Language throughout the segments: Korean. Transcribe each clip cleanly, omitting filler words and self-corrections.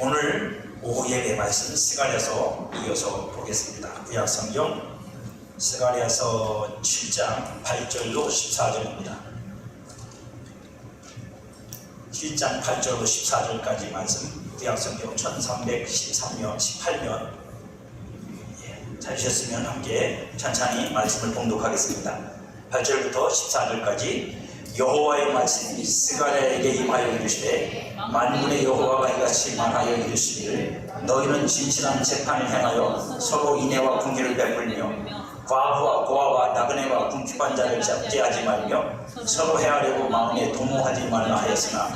오늘 오후 예배 말씀 스가랴서 이어서 보겠습니다. 구약성경 스가랴서 7장 8절로 14절입니다. 7장 8절로 14절까지 말씀, 구약성경 1313년 18년 찾으셨으면 함께 천천히 말씀을 봉독하겠습니다. 8절부터 14절까지 여호와의 말씀이 스가랴에게 임하여 이르시되, 만군의 여호와가 이같이 말하여 이르시기를, 너희는 진실한 재판을 행하여 서로 인애와 궁리를 베풀며 과부와 고아와 나그네와 궁핍한 자를 잡지하지 말며 서로 해하려고 마음에 도모하지 말라 하였으나,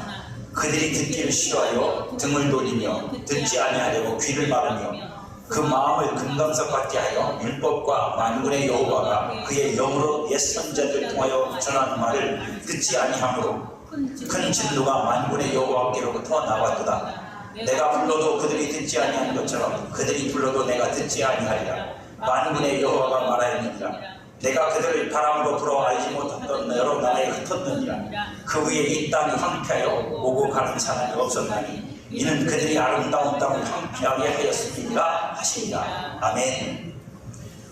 그들이 듣기를 싫어하여 등을 돌리며 듣지 아니하려고 귀를 막으며 그 마음을 금강석 같게 하여 율법과 만군의 여호와가 그의 영으로 옛 선자들 통하여 전한 말을 듣지 아니하므로 큰 진노가 만군의 여호와께로부터 나왔도다. 내가 불러도 그들이 듣지 아니하는 것처럼 그들이 불러도 내가 듣지 아니하리라. 만군의 여호와가 말하였느니라. 내가 그들을 바람으로 불어 알지 못했던 여러 나라에 흩었느니라. 그 위에 이 땅이 황폐하여 오고 가는 사람이 없었나니 이는 그들이 아름다운 땅을 황폐하게 하였음이니라 하시니라. 아멘.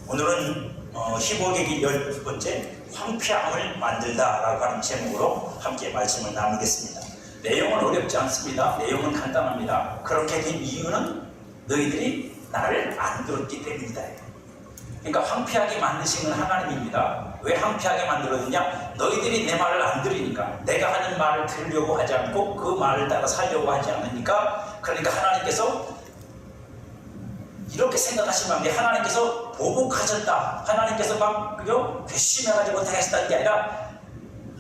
오늘은 히브리기 12번째 황폐함을 만들다 라고 하는 제목으로 함께 말씀을 나누겠습니다. 내용은 어렵지 않습니다. 내용은 간단합니다. 그렇게 된 이유는 너희들이 나를 안 들었기 때문이다. 그러니까 황폐하게 만드신 건 하나님입니다. 왜 황폐하게 만들었느냐? 너희들이 내 말을 안 들으니까, 내가 하는 말을 들으려고 하지 않고 그 말을 따라 살려고 하지 않으니까, 그러니까 하나님께서 이렇게 생각하시면 안 돼. 하나님께서 보복하셨다, 하나님께서 막 괘씸해가지고 하셨다는 게 아니라,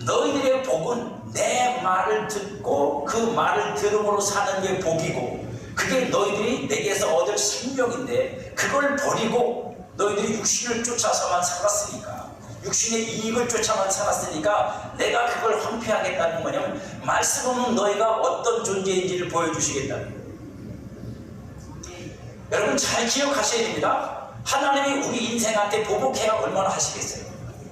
너희들의 복은 내 말을 듣고 그 말을 들음으로 사는 게 복이고, 그게 너희들이 내게서 얻을 생명인데, 그걸 버리고 너희들이 육신을 쫓아서만 살았으니까, 육신의 이익을 쫓아만 살았으니까 내가 그걸 황폐하겠다는 거냐면, 말씀 없는 너희가 어떤 존재인지를 보여주시겠다는 거예요. 여러분 잘 기억하셔야 됩니다. 하나님이 우리 인생한테 보복해야 얼마나 하시겠어요?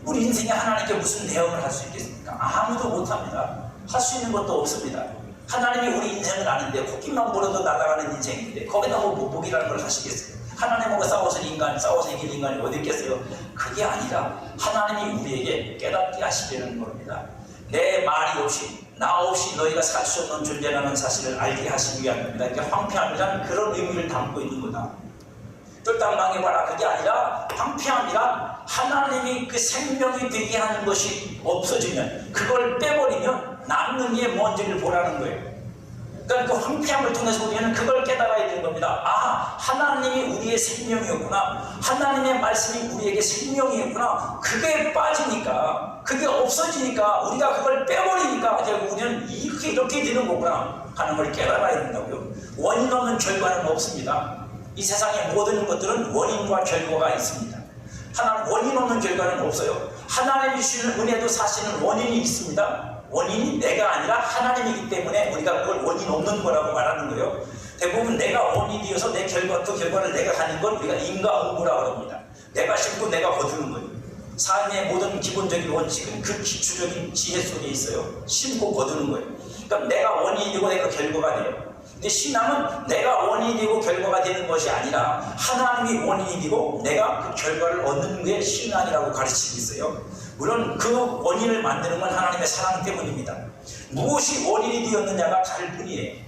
우리 인생에 하나님께 무슨 대응을 할 수 있겠습니까? 아무도 못합니다. 할 수 있는 것도 없습니다. 하나님이 우리 인생을 아는데 코끼만 물어도 날아가는 인생인데 거기다 뭐 보복이라는 걸 하시겠어요? 하나님하고 싸워서 이길 인간이 어디 있겠어요? 그게 아니라 하나님이 우리에게 깨닫게 하시려는 겁니다. 내 말이 없이, 나 없이 너희가 살 수 없는 존재라는 사실을 알게 하시기 위한 겁니다. 그러니까 황폐함이란 그런 의미를 담고 있는 거다. 뜰땅 망해봐라, 그게 아니라 황폐함이란 하나님이 그 생명이 되게 하는 것이 없어지면, 그걸 빼버리면 남는 게 뭔지를 보라는 거예요. 그러니까 그 황폐함을 통해서 우리는 그걸 깨달아야 되는 겁니다. 아, 하나님이 우리의 생명이었구나, 하나님의 말씀이 우리에게 생명이었구나. 그게 빠지니까, 그게 없어지니까, 우리가 그걸 빼버리니까 우리는 이렇게 되는 거구나 하는 걸 깨달아야 된다고요. 원인 없는 결과는 없습니다. 이 세상의 모든 것들은 원인과 결과가 있습니다. 원인 없는 결과는 없어요. 하나님이 주시는 은혜도 사실은 원인이 있습니다. 원인이 내가 아니라 하나님이기 때문에 우리가 그걸 원인 없는 거라고 말하는 거예요. 대부분 내가 원인이어서 내 그 결과를 내가 가는 건 우리가 인과응보라고 합니다. 내가 심고 내가 거두는 거예요. 삶의 모든 기본적인 원칙은 그 기초적인 지혜 속에 있어요. 심고 거두는 거예요. 그러니까 내가 원인이고 내가 결과가 돼요. 근데 신앙은 내가 원인이 되고 결과가 되는 것이 아니라 하나님이 원인이 되고 내가 그 결과를 얻는 게 신앙이라고 가르치고 있어요. 물론 그 원인을 만드는 건 하나님의 사랑 때문입니다. 무엇이 원인이 되었느냐가 다를 뿐이에요.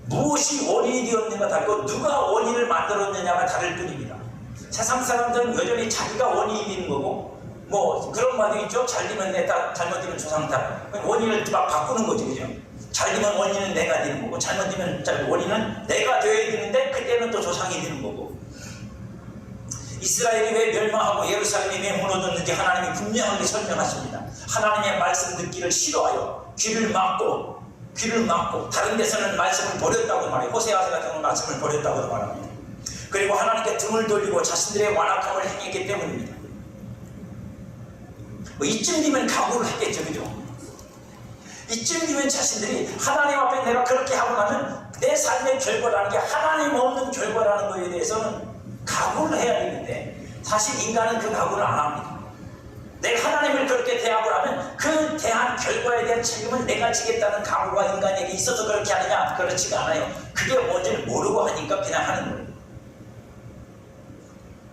무엇이 원인이 되었느냐가 다르고 누가 원인을 만들었느냐가 다를 뿐입니다. 세상 사람들은 여전히 자기가 원인이 되는 거고, 뭐 그런 말도 있죠. 잘 되면 내다, 잘못되면 조상 탓. 원인을 막 바꾸는 거죠, 그죠? 잘 되면 원인은 내가 되는 거고, 잘못되면 원인은 내가 되어야 되는데 그때는 또 조상이 되는 거고. 이스라엘이 왜 멸망하고 예루살렘이 왜 무너졌는지 하나님이 분명하게 설명하십니다. 하나님의 말씀 듣기를 싫어하여 귀를 막고 다른 데서는 말씀을 버렸다고 말해요. 호세아서 같은 말씀을 버렸다고 말합니다. 그리고 하나님께 등을 돌리고 자신들의 완악함을 행했기 때문입니다. 뭐 이쯤 되면 각오를 했겠죠, 그죠? 이쯤 되면 자신들이 하나님 앞에 내가 그렇게 하고 나면 내 삶의 결과라는 게 하나님 없는 결과라는 것에 대해서는 각오를 해야 되는데, 사실 인간은 그 각오를 안 합니다. 내가 하나님을 그렇게 대하고 하면 그 대한 결과에 대한 책임을 내가 지겠다는 각오가 인간에게 있어서 그렇게 하느냐? 그렇지가 않아요. 그게 뭔지를 모르고 하니까 그냥 하는 거예요.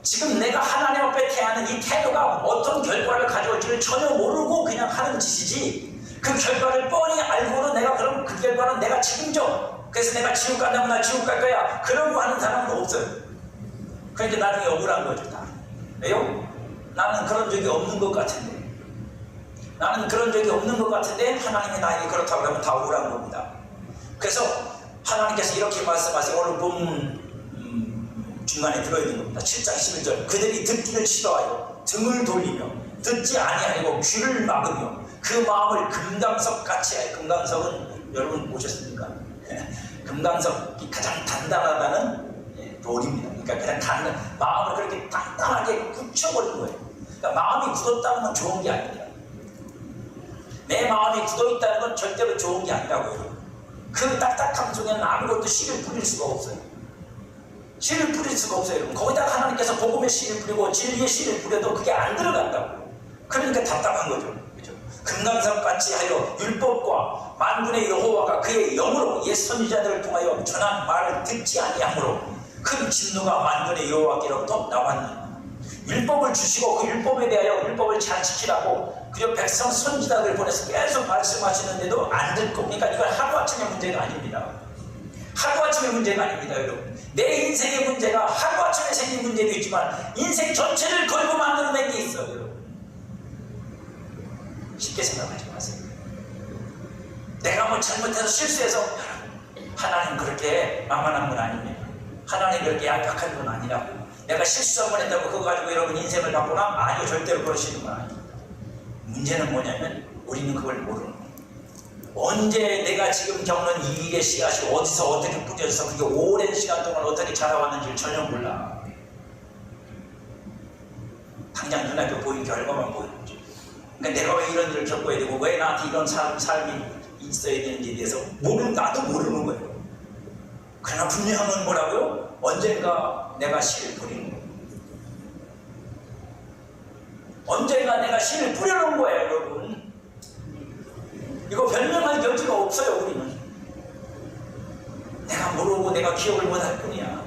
지금 내가 하나님 앞에 대하는 이 태도가 어떤 결과를 가져올지를 전혀 모르고 그냥 하는 짓이지, 그 결과를 뻔히 알고는 내가 그럼 그 결과는 내가 책임져. 그래서 내가 지옥 간다면 나 지옥 갈 거야. 그러고 하는 사람은 없어요. 그러니까 나중에 억울한 거죠. 다. 왜요? 나는 그런 적이 없는 것 같은데. 나는 그런 적이 없는 것 같은데 하나님이 나에게 그렇다고 하면 다 억울한 겁니다. 그래서 하나님께서 이렇게 말씀하세요. 오늘 본 중간에 들어있는 겁니다. 7장 11절. 그들이 듣기를 싫어하여 등을 돌리며 듣지 아니하고 귀를 막으며 그 마음을 금강석같이 하여. 금강석은 여러분 보셨습니까? 금강석이 가장 단단하다는 돌입니다. 그러니까 그냥 마음을 그렇게 단단하게 굳혀버린 거예요. 그러니까 마음이 굳었다는 건 좋은 게 아닙니다. 내 마음이 굳어있다는 건 절대로 좋은 게 아니라고요. 그 딱딱함 속에는 아무것도 씨를 뿌릴 수가 없어요. 씨를 뿌릴 수가 없어요. 여러분. 거기다가 하나님께서 복음의 씨를 뿌리고 진리의 씨를 뿌려도 그게 안 들어간다고. 그러니까 답답한 거죠. 그죠? 금강석같이 하여 율법과 만군의 여호와가 그의 영으로 옛 선지자들을 통하여 전한 말을 듣지 아니하므로 큰 진노가 만군의 여호와께로부터 나왔느니라. 율법을 주시고 그 율법에 대하여 율법을 잘 지키라고 그리고 백성 선지자들을 보내서 계속 말씀하시는데도 안 듣고. 그러니까 이건 하루아침의 문제가 아닙니다. 하루아침의 문제가 아닙니다. 여러분, 내 인생의 문제가 하루아침에 생긴 문제도 있지만 인생 전체를 걸고 만들어낸 게 있어요. 여러분, 쉽게 생각하지 마세요. 내가 뭐 잘못해서 실수해서, 하나님 그렇게 만만한 분 아닙니다. 하나님 그렇게 약한 분 아니라고. 내가 실수 한번 했다고 그거 가지고 여러분 인생을 바꾸나? 아니요, 절대로 그러시는 건 아닙니다. 문제는 뭐냐면 우리는 그걸 모르는 거예요. 언제 내가 지금 겪는 이 일의 씨앗이 어디서 어떻게 뿌려져서 그게 오랜 시간 동안 어떻게 자라왔는지를 전혀 몰라. 당장 눈앞에 보인 결과만 보이는 거죠. 그러니까 내가 왜 이런 일을 겪어야 되고 왜 나한테 이런 삶이 있어야 되는지에 대해서 나도 모르는 거예요. 그러나 분명한 건 뭐라고요? 언젠가 내가 씨를 뿌리는 거예요. 언젠가 내가 씨를 뿌려놓은 거예요, 여러분. 이거 변명할 여지가 없어요. 우리는 내가 모르고 내가 기억을 못할 뿐이야.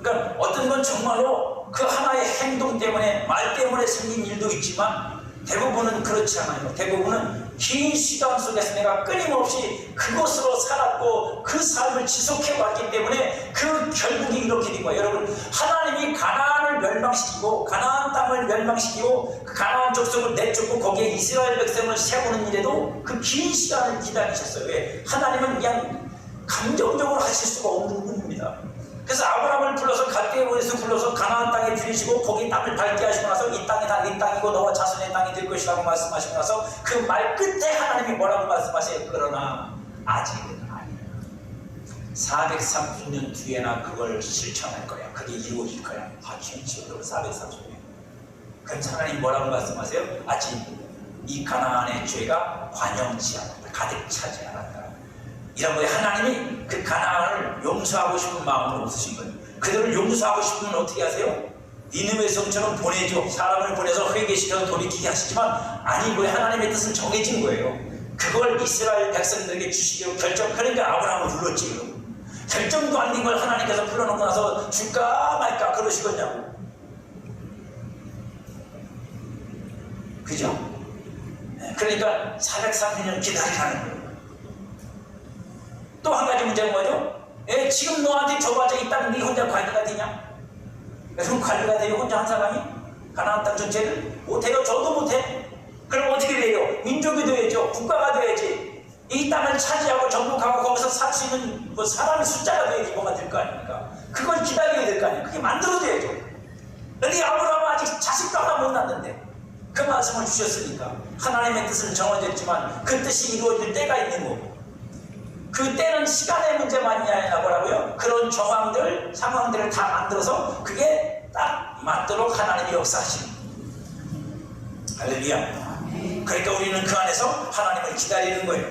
그러니까 어떤 건 정말로 그 하나의 행동 때문에, 말 때문에 생긴 일도 있지만 대부분은 그렇지 않아요. 대부분은 긴 시간 속에서 내가 끊임없이 그것으로 살았고 그 삶을 지속해왔기 때문에 그 결국이 이렇게 된 거예요. 여러분, 하나님이 가나안을 멸망시키고 가나안 땅을 멸망시키고 그 가나안 족속을 내쫓고 거기에 이스라엘 백성을 세우는 일에도 그 긴 시간을 기다리셨어요. 왜? 하나님은 그냥 감정적으로 하실 수가 없는 분입니다. 그래서 아브라함을 불러서 갈대에 보내서 불러서 가나안 땅에 들이시고 거기 땅을 밟게 하시고 나서 이 땅이 다 네 땅이고 너와 자손의 땅이 될 것이라고 말씀하시고 나서 그 말 끝에 하나님이 뭐라고 말씀하세요? 그러나 아직은 아니야. 430년 뒤에나 그걸 실천할 거야. 그게 이루어질 거야. 진짜로 430년. 그럼 하나님 뭐라고 말씀하세요? 아직 이 가나안의 죄가 관영치 않았다. 가득 차지 않았다. 이런 거에 하나님이 그 가나안을 용서하고 싶은 마음은 없으신 거예요. 그들을 용서하고 싶으면 어떻게 하세요? 니느웨 성처럼 보내죠. 사람을 보내서 회개시켜서 돌이키게 하시지만 아니고요. 하나님의 뜻은 정해진 거예요. 그걸 이스라엘 백성들에게 주시기로 그러니까 아브라함을 불렀지. 여러분. 결정도 안 된 걸 하나님께서 불러놓고 나서 줄까 말까 그러시겠냐고. 그죠? 그러니까 430년 기다리라는 거예요. 또 한 가지 문제는 뭐죠? 지금 너한테 줘봐자 이 땅 네 혼자 관리가 되냐? 그럼 관리가 돼요? 혼자 한 사람이? 가나안 땅 전체를? 못해요. 저도 못해. 그럼 어떻게 돼요? 민족이 돼야죠. 국가가 돼야지. 이 땅을 차지하고 정복하고 거기서 살 수 있는 뭐 사람의 숫자가 돼야지 뭐가 될 거 아닙니까? 그걸 기다려야 될 거 아니에요. 그게 만들어져야죠. 그런데 아브라함은 아직 자식도 하나 못 낳는데 그 말씀을 주셨으니까 하나님의 뜻은 정해졌지만 그 뜻이 이루어질 때가 있는 거고, 그 때는 시간의 문제만이 아니라 뭐라고요? 그런 정황들, 상황들을 다 만들어서 그게 딱 맞도록 하나님이 역사하시는 할렐루야. 그러니까 우리는 그 안에서 하나님을 기다리는 거예요.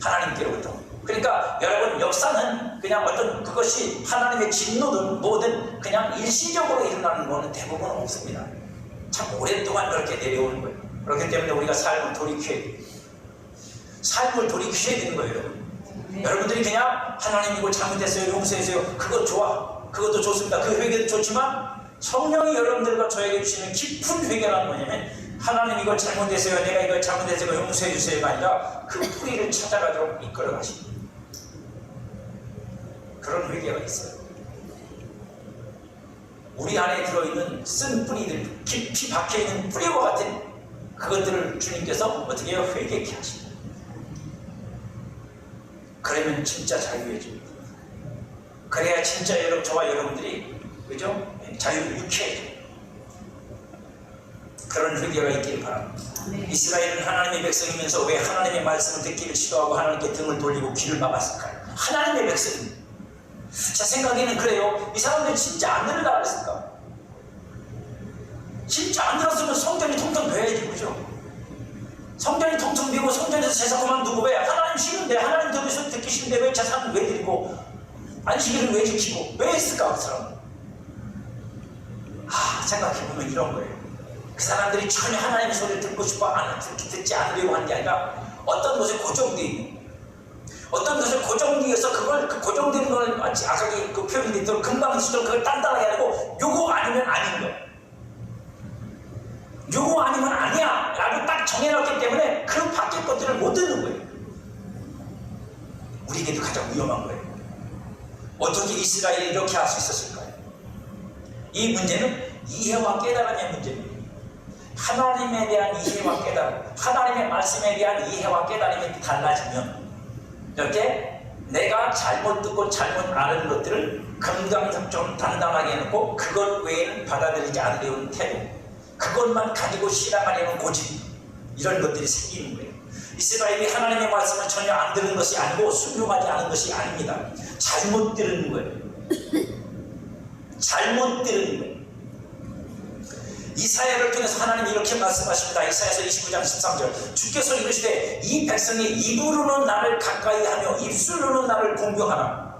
하나님께로부터. 그러니까 여러분, 역사는 그냥 어떤 그것이 하나님의 진노든 뭐든 그냥 일시적으로 일어나는 거는 대부분 없습니다. 참 오랫동안 그렇게 내려오는 거예요. 그렇기 때문에 우리가 삶을 돌이켜야 돼요. 삶을 돌이켜야 되는 거예요, 여러분. 여러분들이 그냥 하나님 이거 잘못했어요, 용서해주세요, 그거 좋아, 그것도 좋습니다, 그 회개도 좋지만 성령이 여러분들과 저에게 주시는 깊은 회개란 뭐냐면 하나님 이거 잘못했어요, 내가 이거 잘못했어요, 용서해주세요가 아니라 그 뿌리를 찾아가도록 이끌어 가십니다. 그런 회개가 있어요. 우리 안에 들어있는 쓴 뿌리들, 깊이 박혀있는 뿌리와 같은 그것들을 주님께서 어떻게 해요? 회개케 하십니다. 그러면 진짜 자유해집니다. 그래야 진짜 저와 여러분들이 그죠? 자유를 유쾌해져. 그런 회개가 있기를 바랍니다. 이스라엘은 하나님의 백성이면서 왜 하나님의 말씀을 듣기를 싫어하고 하나님께 등을 돌리고 귀를 막았을까요? 하나님의 백성입니다. 제 생각에는 그래요. 이 사람들이 진짜 안 들으려고 그랬을까? 진짜 안 들었으면 성전이 통통 배야지, 그죠? 성전이 통통 비고 성전에서 제사 그만두고 왜? 하나님 싫은데, 하나님 듣기 싫은데 왜 제사는 왜 드리고 안식일을 왜 지키고 왜 했을까? 그 사람은 생각해보면 이런 거예요. 그 사람들이 전혀 하나님의 소리를 듣고 싶어 듣지 않으려고 하는 게 아니라 어떤 곳에 고정되어 있는, 어떤 것을 고정되어서 그걸 그 고정되는 걸 마치 아까 그 표현이 되도록 금방 있으도록 그걸 단단하게 하고 요거 아니면 아닌 거야. 요거 아니면 아니야 라고 딱 정해놨기 때문에 그 밖의 것들을 못 듣는 거예요. 우리에게도 가장 위험한 거예요. 어떻게 이스라엘이 이렇게 할 수 있었을까요? 이 문제는 이해와 깨달음의 문제입니다. 하나님에 대한 이해와 깨달음, 하나님의 말씀에 대한 이해와 깨달음이 달라지면 이렇게 내가 잘못 듣고 잘못 아는 것들을 금강석처럼 단단하게 해놓고 그것 외에는 받아들이지 않으려는 태도, 그것만 가지고 신앙하려는 고집, 이런 것들이 생기는 거예요. 이스라엘이 하나님의 말씀을 전혀 안 들은 것이 아니고 순종하지 않은 것이 아닙니다. 잘못 들은 거예요. 잘못 들은 거예요. 이사야를 통해서 하나님이 이렇게 말씀하십니다. 이사야서 29장 13절 주께서 이르시되 이 백성이 입으로는 나를 가까이 하며 입술로는 나를 공경하라.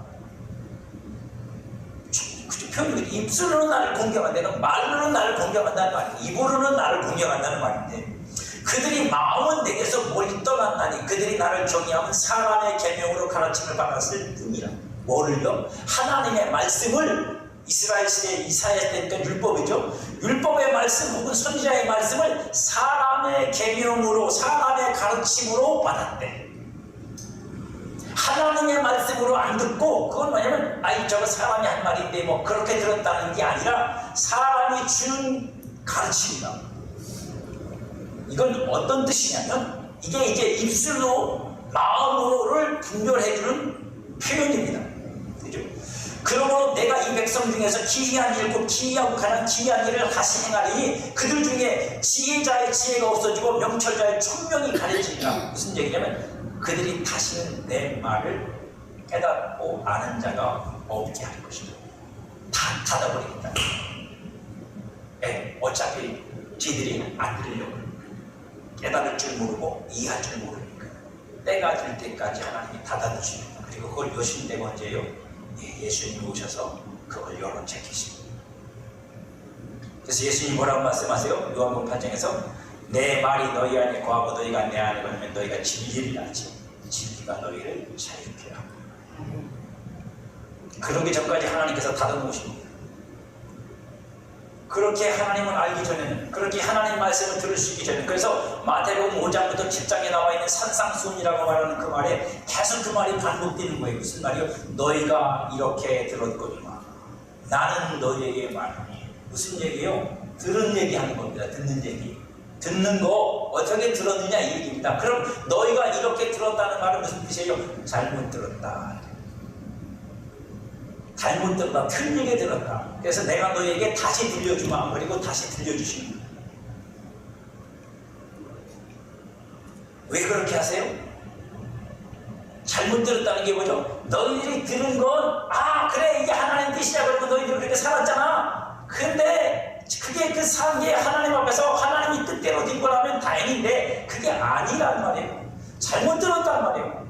표현이 입술로는 나를 공경한다는, 말로는 나를 공경한다는 말이에요. 입으로는 나를 공경한다는 말인데 그들이 마음은 내게서 멀리 떠났나니 그들이 나를 경외하면 사람의 계명으로 가르침을 받았을 뿐이라. 뭐를요? 하나님의 말씀을, 이스라엘 시대 이사야 때니까 율법이죠. 율법의 말씀 혹은 선지자의 말씀을 사람의 계명으로, 사람의 가르침으로 받았대. 하나님의 말씀으로 안 듣고 그건 뭐냐면 아이 저거 사람이 한 말인데 뭐 그렇게 들었다는 게 아니라 사람이 주는 가르침이다. 이건 어떤 뜻이냐면 이게 이제 입술로 마음으로를 분별해주는 표현입니다. 그죠? 그러므로 내가 이 백성 중에서 기이한 일, 곧 기이하고 가장 기이한 일을 하시 행하리니 그들 중에 지혜자의 지혜가 없어지고 명철자의 총명이 가려지리라. 무슨 얘기냐면 그들이 다시는 내 말을 깨닫고 아는 자가 없게 할 것이다. 다 닫아버리겠다. 어차피 지들이 안 들으려고 깨달을 줄 모르고 이해할 줄 모르니까 때가 될 때까지 하나님이 닫아두십니다. 그리고 그걸 여신 때가 언제예요? 예수님이 오셔서 그걸 열어 제끼십니다. 그래서 예수님이 뭐라고 말씀하세요? 요한복음 8장에서 내 말이 너희 안에 거하고 너희가 내 안에 거하면 너희가 진리를 알지. 진리가 너희를 자유케 하고. 그러기 전까지 하나님께서 닫아놓으십니다. 그렇게 하나님을 알기 전에는, 그렇게 하나님 말씀을 들을 수 있기 전에는, 그래서 마태복음 5장부터 7장에 나와 있는 산상수훈이라고 말하는 그 말에 계속 그 말이 반복되는 거예요. 무슨 말이요? 너희가 이렇게 들었거니와 나는 너희에게 말하니. 무슨 얘기예요? 들은 얘기 하는 겁니다. 듣는 얘기. 듣는 거 어떻게 들었느냐 이 얘기입니다. 그럼 너희가 이렇게 들었다는 말은 무슨 뜻이에요? 잘못 들었다. 잘못 들었다. 틀리게 들었다. 그래서 내가 너희에게 다시 들려주마. 그리고 다시 들려주시는 거예요. 왜 그렇게 하세요? 잘못 들었다는 게 뭐죠? 너희들이 들은 건 그래 이게 하나님 뜻이야 그러고 너희들 그렇게 살았잖아. 근데 그게 그 산게 하나님 앞에서 하나님이 뜻대로 된 거라면 다행인데 그게 아니란 말이에요. 잘못 들었단 말이에요.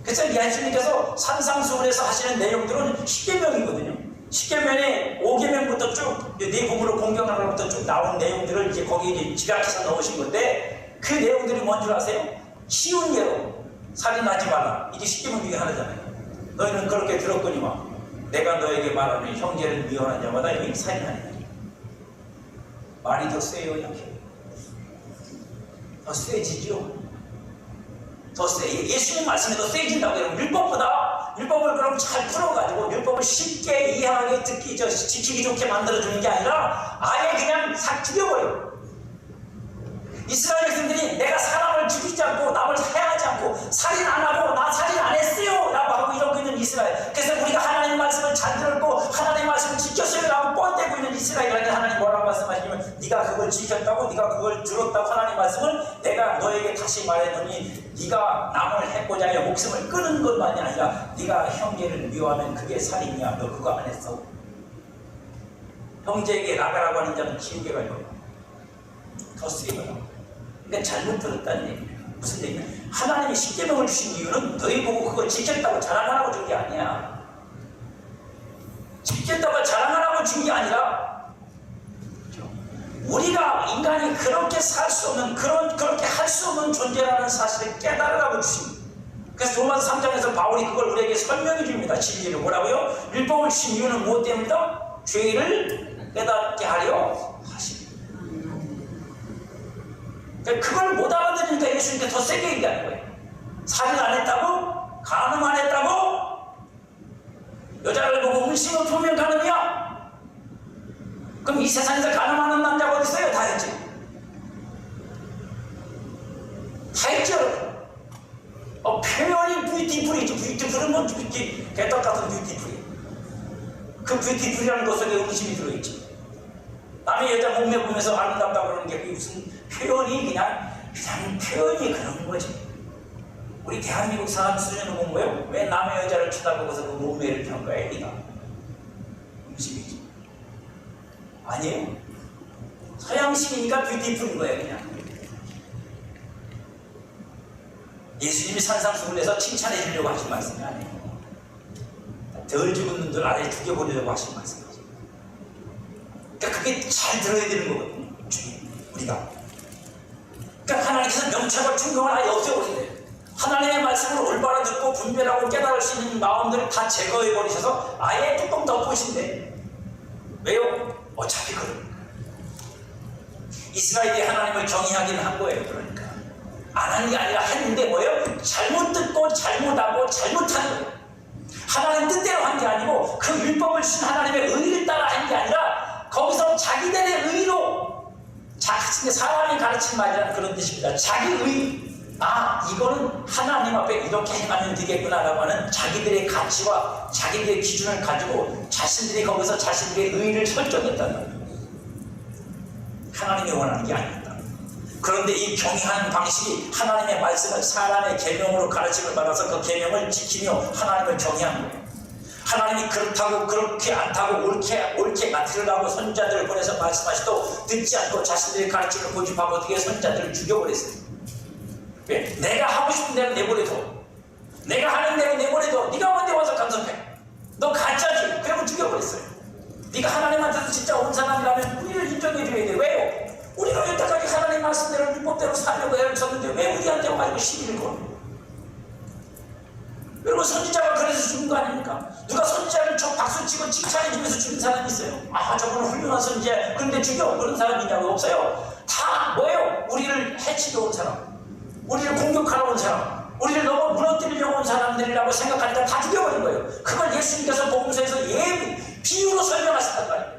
그래서 예수님께서 산상수훈에서 하시는 내용들은 십계명이거든요. 십계명의 5계명부터 쭉 네 부모를 공경하라부터 쭉 나온 내용들을 이제 거기에 이제 집약해서 넣으신 건데 그 내용들이 뭔 줄 아세요? 쉬운 예로 살인하지 말라. 이게 십계명 중에 하나잖아요. 너희는 그렇게 들었거니와 내가 너에게 말하는 형제를 미워하는 자마다 이미 살인하느니라. 말이 더 세요, 약해요? 더 세지죠? 더 세. 예수님 말씀이 더 세진다고 해요. 율법을 그럼 잘 풀어가지고 율법을 쉽게 이해하게 듣기, 지키기 좋게 만들어주는 게 아니라 아예 그냥 싹 죽여버려요. 이스라엘 백성들이 내가 사람을 죽이지 않고 남을 해하지 않고 살인 안 하고 나 살인 안 했어요 라고 하고 이러고 있는 이스라엘. 그래서 우리가 하나님 말씀을 잘 들었고 하나님 말씀을 지켰어요 라고 뻔대고 있는 이스라엘에게 하나님 뭐라고 말씀하시냐면 네가 그걸 지켰다고 네가 그걸 들었다고 하나님 말씀을 내가 너에게 다시 말했더니 네가 남을 해코자 하여 목숨을 끊은 것만이 아니라 네가 형제를 미워하면 그게 살인이야. 너 그거 안 했어. 형제에게 나가라고 하는 자는 지옥에 갈 거야. 더 세거든. 그러니까 잘못 들었다는 얘기예요. 무슨 얘기냐? 하나님이 십계명을 주신 이유는 너희 보고 그거 지켰다고 자랑하라고 준 게 아니야. 지켰다고 자랑하라고 준 게 아니라 우리가 인간이 그렇게 살 수 없는 그렇게 할 수 없는 존재라는 사실을 깨달으라고 주신 거예요. 그래서 로마서 3장에서 바울이 그걸 우리에게 설명해 줍니다. 진리를 뭐라고요? 율법을 주신 이유는 무엇 때문이다? 죄를 깨닫게 하려 하십니다. 그걸 못 알아들으니까 예수님께 더 세게 얘기하는 거예요. 살인 안 했다고? 간음 안 했다고? 여자를 보고 음식을 품으면 간음이야? 그럼 이 세상에서 간음하는 남자가 어디 있어요? 다 했지. 다 했죠. 표현이 뷰티풀이죠. 뷰티풀은 뭐 개떡 같은 뷰티풀이. 그 뷰티풀이라는 것 속에 의심이 들어있지. 남의 여자 몸매 보면서 아름답다고 그러는 게 무슨 표현이 그냥 표현이 그런 거지. 우리 대한민국 사람 수준으로 본 거예요. 왜 남의 여자를 쳐다보고서 그 몸매를 평가해? 네가 음식이지. 아니에요. 서양식이니까 뷰티풀인 거예요. 그냥 예수님이 산상수훈에서 칭찬해 주려고 하신 말씀이 아니에요. 덜 죽은 놈들 아래 죽여보려고 하신 말씀이죠. 그러니까 그게 잘 들어야 되는 거거든요. 우리가. 그러니까 하나님께서 명철과 충성을 아예 없애버리세요. 하나님의 말씀을 올바로 듣고 분별하고 깨달을 수 있는 마음들을 다 제거해버리셔서 아예 뚜껑 덮으신대. 왜요? 어차피 그러니까. 이스라엘이 하나님을 경외하기는 한 거예요. 그러니까. 안 한 게 아니라 했는데 뭐예요? 잘못 듣고 잘못하고 잘못한 거예요. 하나님 뜻대로 한 게 아니고 그 율법을 주신 하나님의 의를 따라 한 게 아니라 거기서 자기들의 의로 사람이 가르친 말이라는 그런 뜻입니다. 자기 의. 이거는 하나님 앞에 이렇게 행하면 되겠구나 라고 하는 자기들의 가치와 자기들의 기준을 가지고 자신들이 거기서 자신들의 의를 설정했단 말이에요. 하나님이 원하는 게 아니었다. 그런데 이 경외하는 방식이 하나님의 말씀을 사람의 계명으로 가르침을 받아서 그 계명을 지키며 하나님을 경외한 거예요. 하나님이 그렇다고 그렇게 않다고 옳게 맡으려고 선지자들을 보내서 말씀하시도 듣지 않고 자신들의 가르침을 고집하고 어떻게 선지자들을 죽여버렸어요. 왜? 내가 하고 싶은 대로 내버려둬. 내가 하는 대로 내버려둬. 네가 뭔데 와서 간섭해. 너 가짜지. 그러고 죽여버렸어요. 네가 하나님한테서 진짜 온 사람이라면 우리를 인정해줘야 돼. 왜요? 우리가 여태까지 하나님 말씀대로 율법대로 살려고 애를 썼는데 왜 우리한테 와가지고 시비를 걸어? 여러분 선지자가 그래서 죽은 거 아닙니까? 누가 선지자를 박수치고 칭찬해주면서 죽인 사람이 있어요? 저분은 훌륭한 선지자. 그런데 죽여. 그런 사람이 있냐고? 없어요. 다 뭐예요? 우리를 해치려 온 사람, 우리를 공격하러 온 사람, 우리를 너무 무너뜨리려고 온 사람들이라고 생각하니까 다 죽여버린 거예요. 그걸 예수님께서 복음서에서 비유로 설명하셨단 말이에요.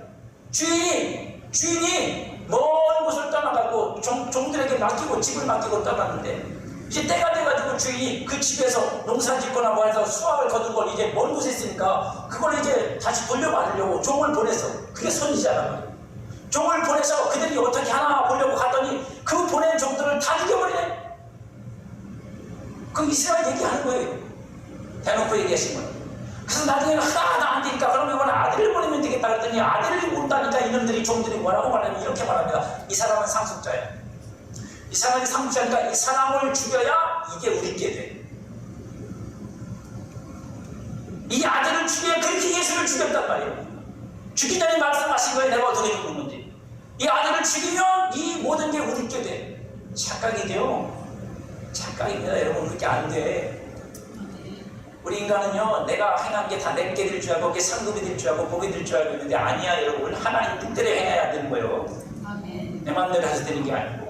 주인이 먼 곳을 떠나가고 종들에게 맡기고 집을 맡기고 떠났는데 이제 때가 돼가지고 주인이 그 집에서 농사 짓거나 뭐 해서 수확을 거둔 걸 이제 먼 곳에 있으니까 그걸 이제 다시 돌려받으려고 종을 보내서, 그게 선지자란 말이에요. 종을 보내서 그들이 어떻게 하나 보려고 가더니 그 보낸 종들을 다 죽여버리네. 그 이스라엘 얘기하는 거예요. 대놓고 얘기하신 거예요. 그래서 나중에는 하나 안 되니까 그러면 이건 아들을 보내면 되겠다 그랬더니 아들을 온다니까 이놈들이 종들이 뭐라고 말하면 이렇게 말합니다. 이 사람은 상속자야. 이 사람이 상속자니까 이 사람을 죽여야 이게 우리께 돼. 이 아들을 죽여야 그렇게 예수를 죽였단 말이에요. 죽기 전에 말씀하신 거예요. 내가 어떻게 죽었는지. 이 아들을 죽이면 이 모든 게 우습게 돼. 착각이 돼요. 착각입니다. 여러분, 그렇게 안 돼. 우리 인간은요, 내가 행한 게 다 내게 될 줄 알고, 그게 상급이 될 줄 알고, 복이 될 줄 알고 있는데, 아니야, 여러분. 하나님 뜻대로 행해야 되는 거예요. 내 마음대로 해서 되는 게 아니고.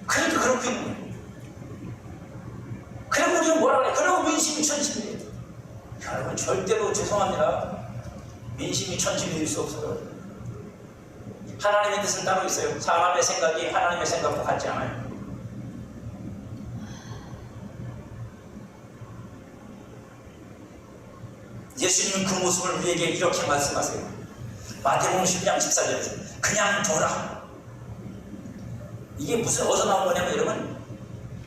그러니까 그렇게 있는 거예요. 그리고 우리는 뭐라 그래? 그리고 민심이 천심이에요. 여러분, 절대로 죄송합니다. 민심이 천심이 될 수 없어요. 하나님의 뜻은 따로 있어요. 사람의 생각이 하나님의 생각과 같지 않아요. 예수님은 그 모습을 우리에게 이렇게 말씀하세요. 마태복음 10장 14절에서 그냥 둬라. 이게 무슨 어디서 나온 거냐면 여러분,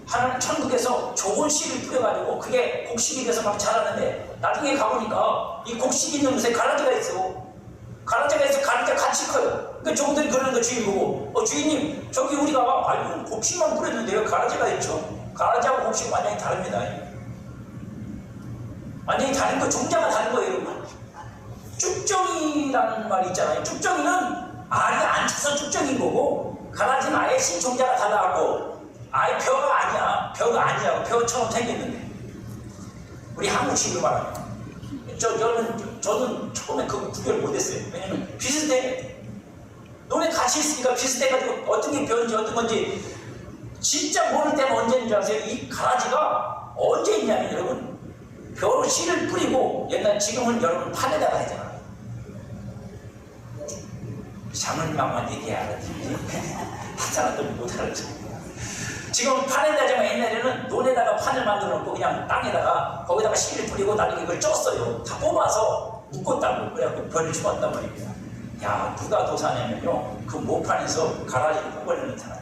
하나님 천국에서 좋은 씨를 뿌려가지고 그게 곡식이 돼서 막 자라는데 나중에 가보니까 이 곡식이 있는 곳에 가라지가 있어. 가라지가 있어. 가라지가 같이 커요. 그러니까 종들이 그러는 거 주인 보고 주인님 저기 우리가 알고 곡식만 뿌렸는데 왜 가라지가 있죠? 가라지하고 곡식 완전히 다릅니다. 완전히 다른 거, 종자가 다른 거예요, 여러분. 쭉정이라는 말이 있잖아요. 쭉정이는 알이 안 차서 쭉정인 거고, 가라지는 아예 신종자가 달라갖고, 아예 벼가 아니야. 벼가 아니야. 벼처럼 생겼는데. 우리 한국식으로 말하면. 저는 처음에 그거 구별 못했어요. 왜냐면 비슷해. 너네 같이 있으니까 비슷해가지고 어떤 게 벼인지 어떤 건지 진짜 모를 때는 언제인 줄 아세요? 이 가라지가 언제 있냐면 여러분, 벼로 씨를 뿌리고 지금은 여러분 판에다가 하잖아. 장은망만 얘기해야 알았지. 한 사람도 못 알았지. 지금 판에다 하지만 옛날에는 논에다가 판을 만들어 놓고 그냥 땅에다가 거기다가 씨를 뿌리고 나중에 그걸 쪘어요. 다 뽑아서 묶었다고. 그래갖고 벌을 주었단 말입니다. 야, 누가 도사냐면요, 그 모판에서 가라지를 뽑아내는 사람.